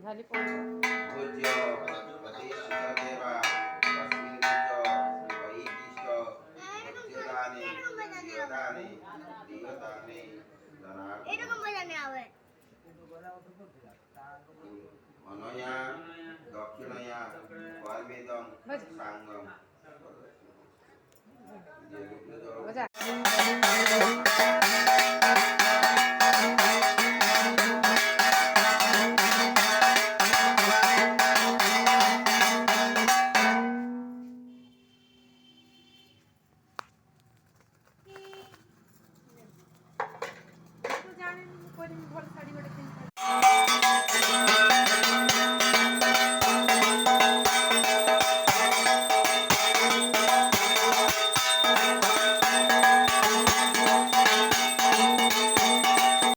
झाली पोळी. पूज्य गणपती सुखदेवा तस्मिन् श्री वैदिष्ट दियोदाने दियोदाने मनया दक्षिणया कर्मेदं सांगम बजा. तू जाने कोई भल साड़ी गोटे पिन्ह